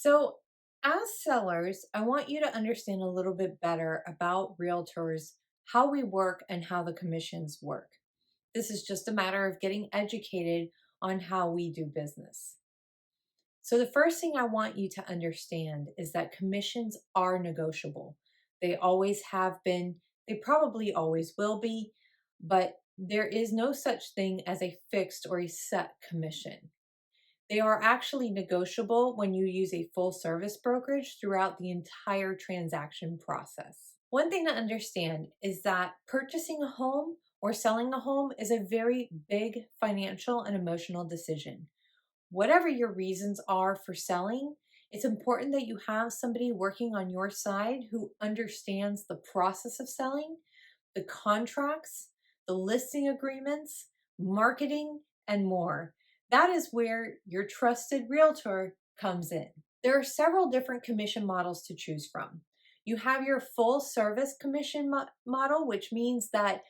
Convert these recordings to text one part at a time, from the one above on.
So, as sellers, I want you to understand a little bit better about realtors, how we work, and how the commissions work. This is just a matter of getting educated on how we do business. So, the first thing I want you to understand is that commissions are negotiable. They always have been, they probably always will be, but there is no such thing as a fixed or a set commission. They are actually negotiable when you use a full service brokerage throughout the entire transaction process. One thing to understand is that purchasing a home or selling a home is a very big financial and emotional decision. Whatever your reasons are for selling, it's important that you have somebody working on your side who understands the process of selling, the contracts, the listing agreements, marketing, and more. That is where your trusted realtor comes in. There are several different commission models to choose from. You have your full service commission model, which means that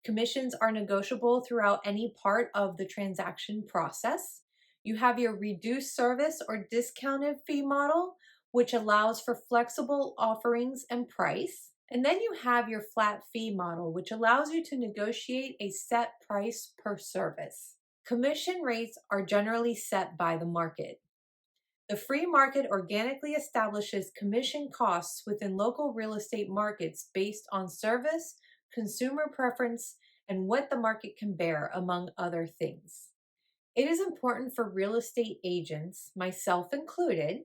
commissions are negotiable throughout any part of the transaction process. You have your reduced service or discounted fee model, which allows for flexible offerings and price. And then you have your flat fee model, which allows you to negotiate a set price per service. Commission rates are generally set by the market. The free market organically establishes commission costs within local real estate markets based on service, consumer preference, and what the market can bear, among other things. It is important for real estate agents, myself included,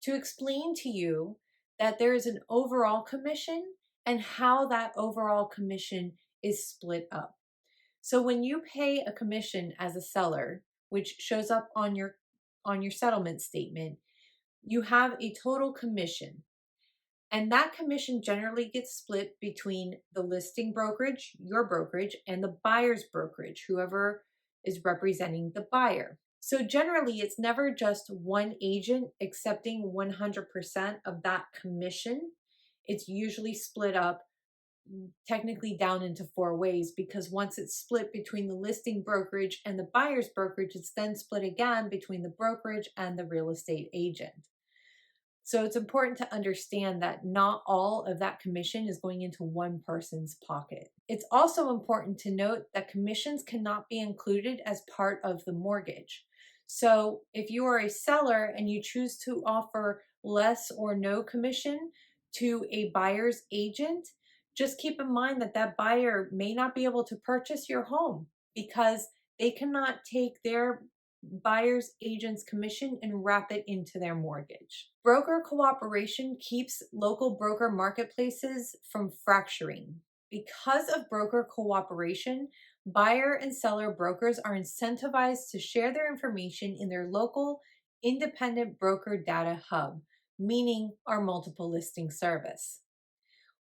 to explain to you that there is an overall commission and how that overall commission is split up. So when you pay a commission as a seller, which shows up on your settlement statement, you have a total commission. And that commission generally gets split between the listing brokerage, your brokerage, and the buyer's brokerage, whoever is representing the buyer. So generally, it's never just one agent accepting 100% of that commission. It's usually split up technically down into four ways, because once it's split between the listing brokerage and the buyer's brokerage, it's then split again between the brokerage and the real estate agent. So it's important to understand that not all of that commission is going into one person's pocket. It's also important to note that commissions cannot be included as part of the mortgage. So if you are a seller and you choose to offer less or no commission to a buyer's agent, just keep in mind that that buyer may not be able to purchase your home because they cannot take their buyer's agent's commission and wrap it into their mortgage. Broker cooperation keeps local broker marketplaces from fracturing. Because of broker cooperation, buyer and seller brokers are incentivized to share their information in their local independent broker data hub, meaning our multiple listing service.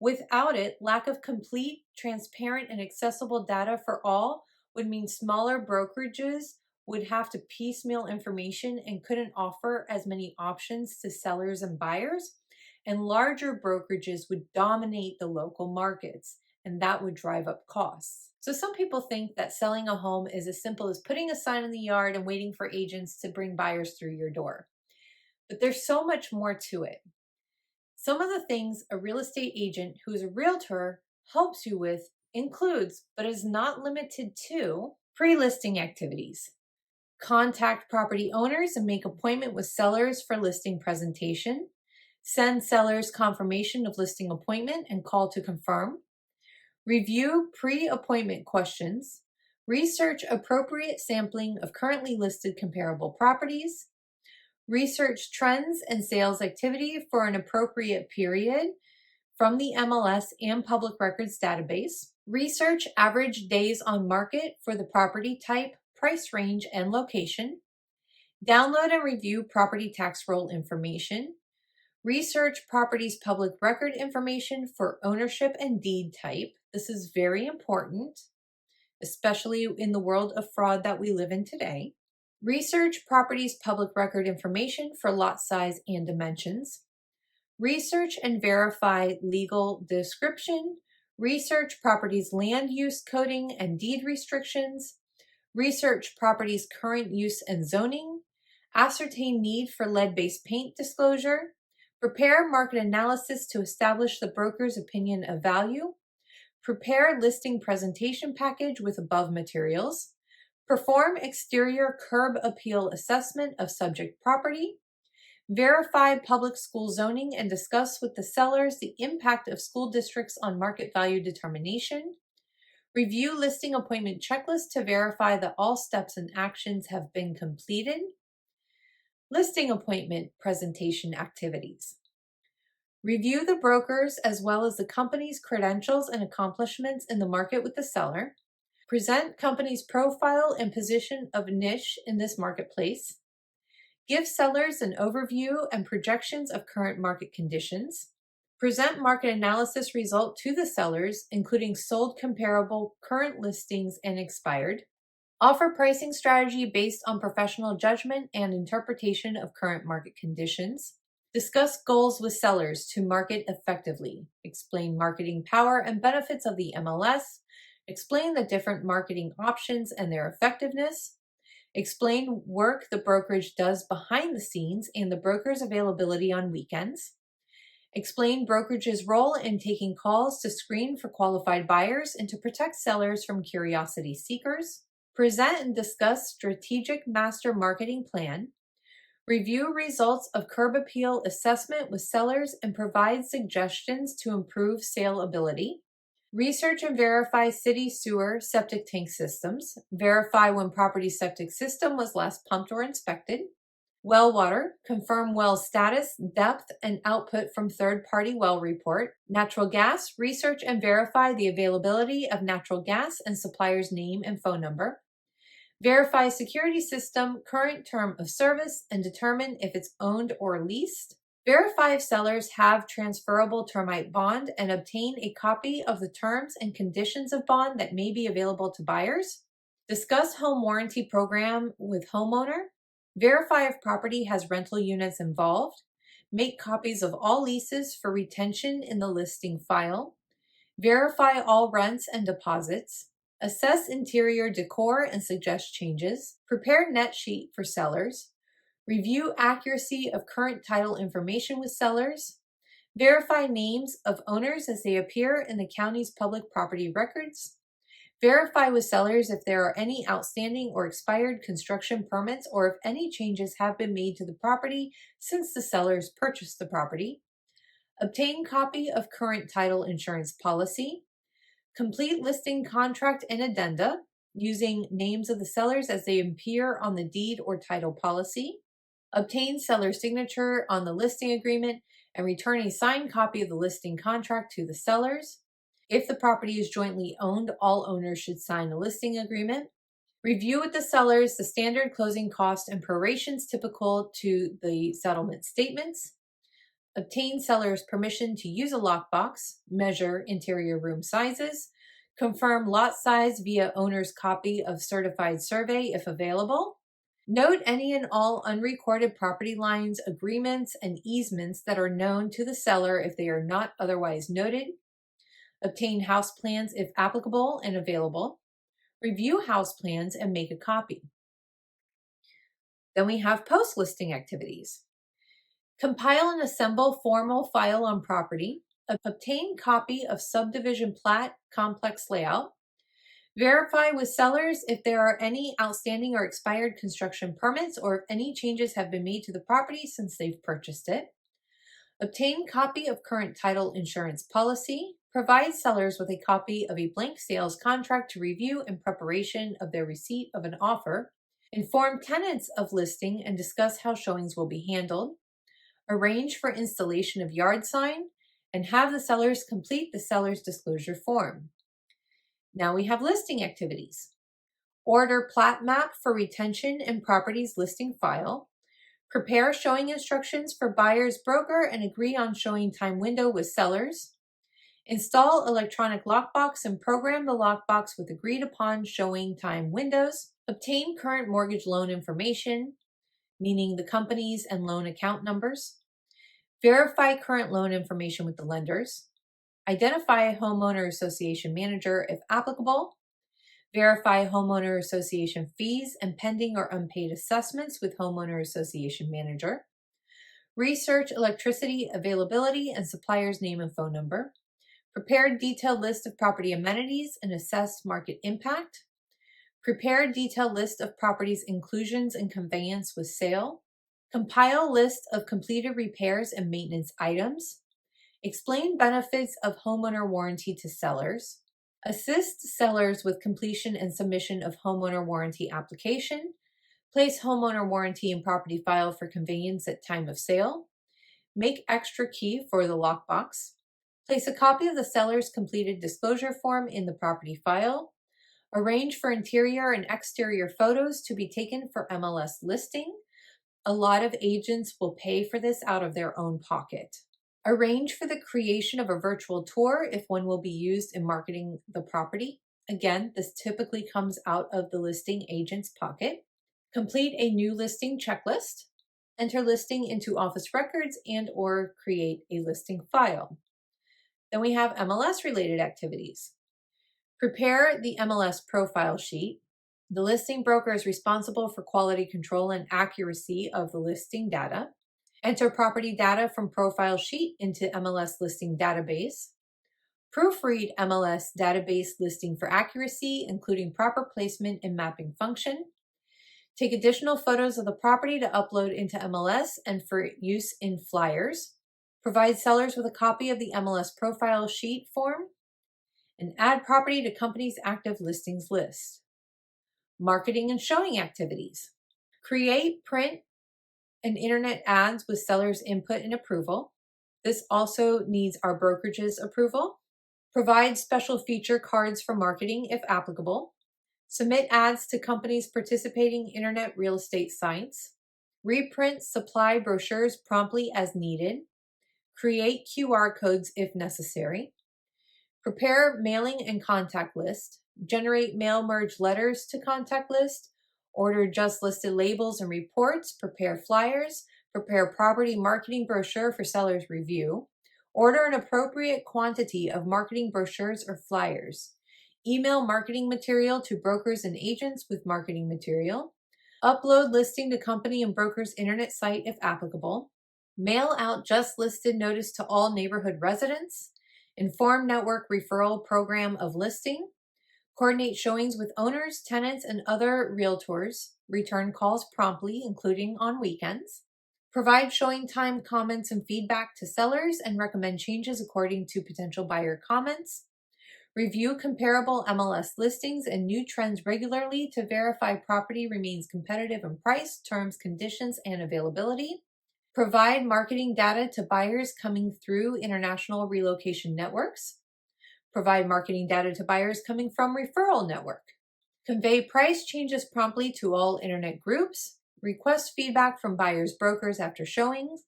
Without it, lack of complete, transparent, and accessible data for all would mean smaller brokerages would have to piecemeal information and couldn't offer as many options to sellers and buyers, and larger brokerages would dominate the local markets, and that would drive up costs. So some people think that selling a home is as simple as putting a sign in the yard and waiting for agents to bring buyers through your door. But there's so much more to it. Some of the things a real estate agent who is a realtor helps you with includes, but is not limited to, pre-listing activities. Contact property owners and make appointment with sellers for listing presentation. Send sellers confirmation of listing appointment and call to confirm. Review pre-appointment questions. Research appropriate sampling of currently listed comparable properties. Research trends and sales activity for an appropriate period from the MLS and public records database. Research average days on market for the property type, price range, and location. Download and review property tax roll information. Research property's public record information for ownership and deed type. This is very important, especially in the world of fraud that we live in today. Research property's public record information for lot size and dimensions. Research and verify legal description. Research property's land use coding and deed restrictions. Research property's current use and zoning. ascertain need for lead-based paint disclosure, prepare market analysis to establish the broker's opinion of value, prepare listing presentation package with above materials, perform exterior curb appeal assessment of subject property, verify public school zoning and discuss with the sellers the impact of school districts on market value determination, review listing appointment checklist to verify that all steps and actions have been completed, listing appointment presentation activities. Review the brokers as well as the company's credentials and accomplishments in the market with the seller. Present company's profile and position of niche in this marketplace. Give sellers an overview and projections of current market conditions. Present market analysis result to the sellers, including sold comparable, current listings, and expired. Offer pricing strategy based on professional judgment and interpretation of current market conditions. Discuss goals with sellers to market effectively. Explain marketing power and benefits of the MLS. Explain the different marketing options and their effectiveness. Explain work the brokerage does behind the scenes and the broker's availability on weekends. Explain brokerage's role in taking calls to screen for qualified buyers and to protect sellers from curiosity seekers. Present and discuss strategic master marketing plan. Review results of curb appeal assessment with sellers and provide suggestions to improve saleability. Research and verify city sewer septic tank systems. Verify when property septic system was last pumped or inspected. Well water. Confirm well status, depth, and output from third-party well report. Natural gas. Research and verify the availability of natural gas and supplier's name and phone number. Verify security system, current term of service, and determine if it's owned or leased. Verify if sellers have transferable termite bond and obtain a copy of the terms and conditions of bond that may be available to buyers. Discuss home warranty program with homeowner. Verify if property has rental units involved. Make copies of all leases for retention in the listing file. Verify all rents and deposits. Assess interior decor and suggest changes. Prepare net sheet for sellers. Review accuracy of current title information with sellers. Verify names of owners as they appear in the county's public property records. Verify with sellers if there are any outstanding or expired construction permits or if any changes have been made to the property since the sellers purchased the property. Obtain copy of current title insurance policy. Complete listing contract and addenda using names of the sellers as they appear on the deed or title policy. Obtain seller signature on the listing agreement and return a signed copy of the listing contract to the sellers. If the property is jointly owned, all owners should sign a listing agreement. Review with the sellers the standard closing cost and prorations typical to the settlement statements. Obtain seller's permission to use a lockbox, measure interior room sizes, confirm lot size via owner's copy of certified survey if available. Note any and all unrecorded property lines, agreements, and easements that are known to the seller if they are not otherwise noted. Obtain house plans if applicable and available. Review house plans and make a copy. Then we have post-listing activities. Compile and assemble formal file on property. Obtain copy of subdivision plat, complex layout. Verify with sellers if there are any outstanding or expired construction permits or if any changes have been made to the property since they've purchased it. Obtain copy of current title insurance policy. Provide sellers with a copy of a blank sales contract to review in preparation of their receipt of an offer. Inform tenants of listing and discuss how showings will be handled. Arrange for installation of yard sign and have the sellers complete the seller's disclosure form. Now we have listing activities. Order plat map for retention in property's listing file. Prepare showing instructions for buyer's broker and agree on showing time window with sellers. Install electronic lockbox and program the lockbox with agreed upon showing time windows. Obtain current mortgage loan information, meaning the companies and loan account numbers. Verify current loan information with the lenders. Identify a homeowner association manager if applicable. Verify homeowner association fees and pending or unpaid assessments with homeowner association manager. Research electricity availability and supplier's name and phone number. Prepare detailed list of property amenities and assess market impact. Prepare detailed list of properties inclusions and conveyance with sale. Compile list of completed repairs and maintenance items. Explain benefits of homeowner warranty to sellers. Assist sellers with completion and submission of homeowner warranty application. Place homeowner warranty in property file for conveyance at time of sale. Make extra key for the lockbox. Place a copy of the seller's completed disclosure form in the property file. Arrange for interior and exterior photos to be taken for MLS listing. A lot of agents will pay for this out of their own pocket. Arrange for the creation of a virtual tour if one will be used in marketing the property. Again, this typically comes out of the listing agent's pocket. Complete a new listing checklist. Enter listing into office records and or create a listing file. Then we have MLS related activities. Prepare the MLS profile sheet. The listing broker is responsible for quality control and accuracy of the listing data. Enter property data from profile sheet into MLS listing database. Proofread MLS database listing for accuracy, including proper placement and mapping function. Take additional photos of the property to upload into MLS and for use in flyers. Provide sellers with a copy of the MLS profile sheet form. And add property to company's active listings list. Marketing and showing activities. Create, print, and internet ads with sellers' input and approval. This also needs our brokerage's approval. Provide special feature cards for marketing if applicable. Submit ads to companies participating internet real estate sites. Reprint supply brochures promptly as needed. Create QR codes if necessary. Prepare mailing and contact list. Generate mail merge letters to contact list. Order just listed labels and reports. Prepare flyers. Prepare property marketing brochure for sellers' review. Order an appropriate quantity of marketing brochures or flyers. Email marketing material to brokers and agents with marketing material. Upload listing to company and broker's internet site if applicable. Mail out just listed notice to all neighborhood residents. Inform network referral program of listing. Coordinate showings with owners, tenants, and other realtors. Return calls promptly, including on weekends. Provide showing time comments and feedback to sellers and recommend changes according to potential buyer comments. Review comparable MLS listings and new trends regularly to verify property remains competitive in price, terms, conditions, and availability. Provide marketing data to buyers coming through international relocation networks. Provide marketing data to buyers coming from referral network. Convey price changes promptly to all internet groups. Request feedback from buyers' brokers after showings.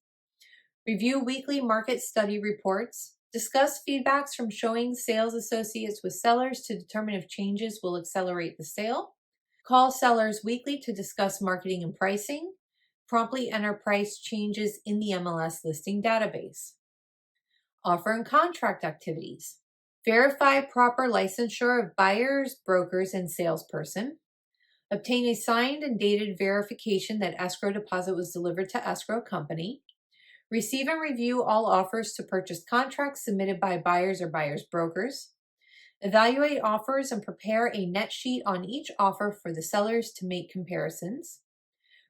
Review weekly market study reports. Discuss feedbacks from showing sales associates with sellers to determine if changes will accelerate the sale. Call sellers weekly to discuss marketing and pricing. Promptly enter price changes in the MLS listing database. Offer and contract activities. Verify proper licensure of buyers, brokers, and salesperson. Obtain a signed and dated verification that escrow deposit was delivered to escrow company. Receive and review all offers to purchase contracts submitted by buyers or buyers' brokers. Evaluate offers and prepare a net sheet on each offer for the sellers to make comparisons.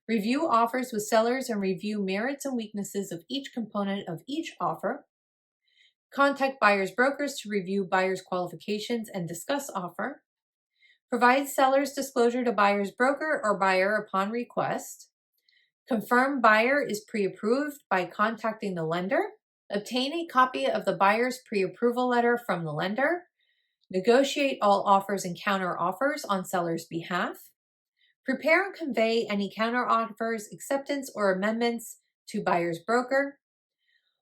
Review offers with sellers and review merits and weaknesses of each component of each offer. Contact buyers' brokers to review buyers' qualifications and discuss offer. Provide seller's disclosure to buyer's broker or buyer upon request. Confirm buyer is pre-approved by contacting the lender. Obtain a copy of the buyer's pre-approval letter from the lender. Negotiate all offers and counter offers on seller's behalf. Prepare and convey any counter offers, acceptance, or amendments to buyer's broker.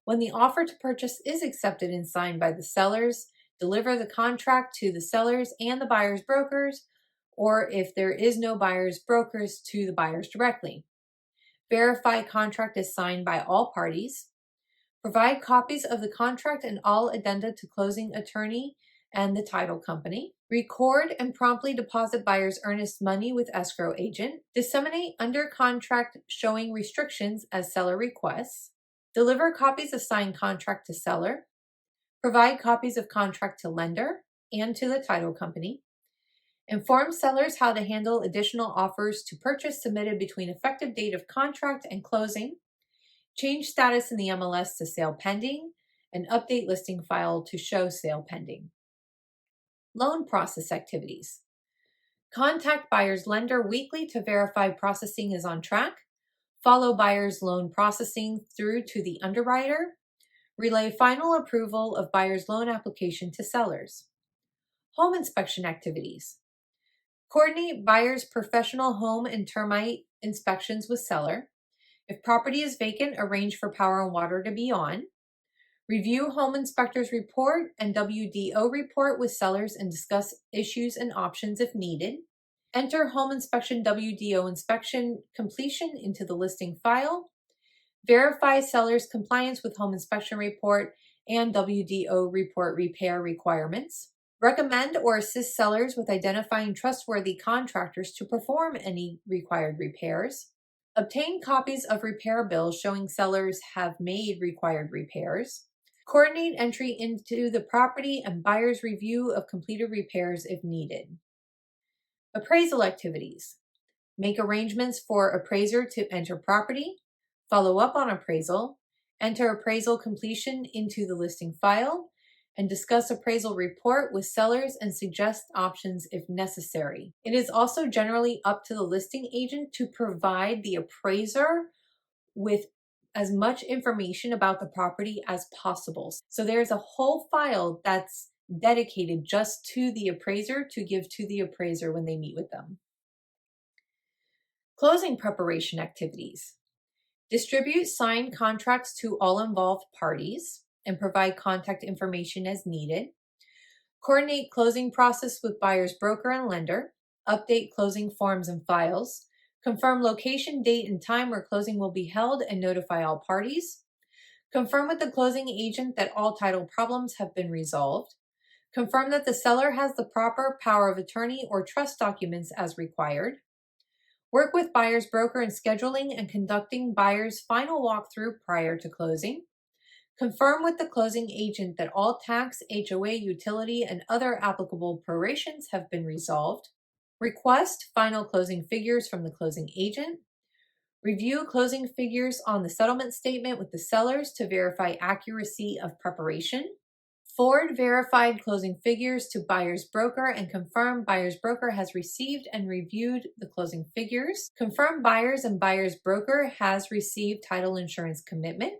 When the offer to purchase is accepted and signed by the sellers, deliver the contract to the sellers and the buyer's brokers, or if there is no buyer's brokers, to the buyers directly. Verify contract is signed by all parties. Provide copies of the contract and all addenda to closing attorney and the title company. Record and promptly deposit buyer's earnest money with escrow agent. Disseminate under contract showing restrictions as seller requests. Deliver copies of signed contract to seller. Provide copies of contract to lender and to the title company. Inform sellers how to handle additional offers to purchase submitted between effective date of contract and closing. Change status in the MLS to sale pending and update listing file to show sale pending. Loan process activities. Contact buyer's lender weekly to verify processing is on track. Follow buyer's loan processing through to the underwriter. Relay final approval of buyer's loan application to sellers. Home inspection activities. Coordinate buyer's professional home and termite inspections with seller. If property is vacant, arrange for power and water to be on. Review home inspector's report and WDO report with sellers and discuss issues and options if needed. Enter home inspection WDO inspection completion into the listing file. Verify seller's compliance with home inspection report and WDO report repair requirements. Recommend or assist sellers with identifying trustworthy contractors to perform any required repairs. Obtain copies of repair bills showing sellers have made required repairs. Coordinate entry into the property and buyer's review of completed repairs if needed. Appraisal activities. Make arrangements for appraiser to enter property. Follow up on appraisal. Enter appraisal completion into the listing file. And discuss appraisal report with sellers and suggest options if necessary. It is also generally up to the listing agent to provide the appraiser with as much information about the property as possible. So there's a whole file that's dedicated just to the appraiser to give to the appraiser when they meet with them. Closing preparation activities. Distribute signed contracts to all involved parties and provide contact information as needed. Coordinate closing process with buyer's broker and lender. Update closing forms and files. Confirm location, date, and time where closing will be held and notify all parties. Confirm with the closing agent that all title problems have been resolved. Confirm that the seller has the proper power of attorney or trust documents as required. Work with buyer's broker in scheduling and conducting buyer's final walkthrough prior to closing. Confirm with the closing agent that all tax, HOA, utility, and other applicable prorations have been resolved. Request final closing figures from the closing agent. Review closing figures on the settlement statement with the sellers to verify accuracy of preparation. Forward verified closing figures to buyer's broker and confirm buyer's broker has received and reviewed the closing figures. Confirm buyers and buyer's broker has received title insurance commitment.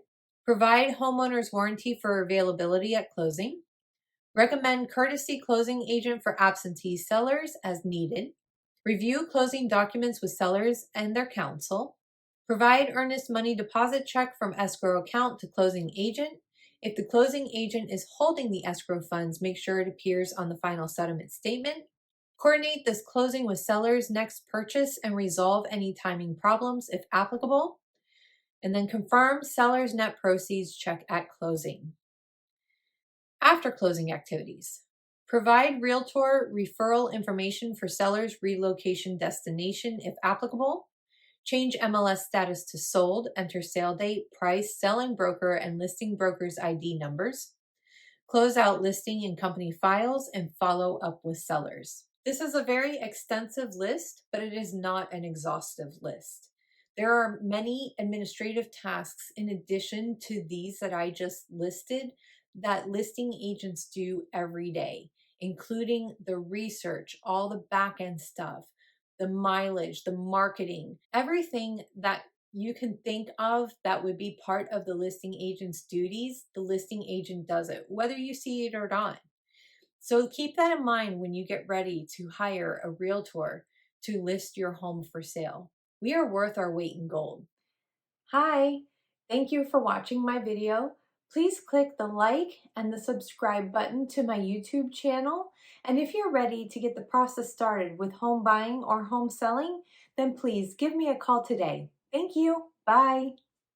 Provide homeowner's warranty for availability at closing. Recommend courtesy closing agent for absentee sellers as needed. Review closing documents with sellers and their counsel. Provide earnest money deposit check from escrow account to closing agent. If the closing agent is holding the escrow funds, make sure it appears on the final settlement statement. Coordinate this closing with seller's next purchase and resolve any timing problems if applicable. And then confirm seller's net proceeds check at closing. After closing activities. Provide Realtor referral information for seller's relocation destination if applicable. Change MLS status to sold, enter sale date, price, selling broker, and listing broker's ID numbers. Close out listing and company files and follow up with sellers. This is a very extensive list, but it is not an exhaustive list. There are many administrative tasks in addition to these that I just listed that listing agents do every day, including the research, all the back end stuff, the mileage, the marketing, everything that you can think of that would be part of the listing agent's duties. The listing agent does it, whether you see it or not. So keep that in mind when you get ready to hire a realtor to list your home for sale. We are worth our weight in gold. Hi, thank you for watching my video. Please click the like and the subscribe button to my YouTube channel. And if you're ready to get the process started with home buying or home selling, then please give me a call today. Thank you. Bye.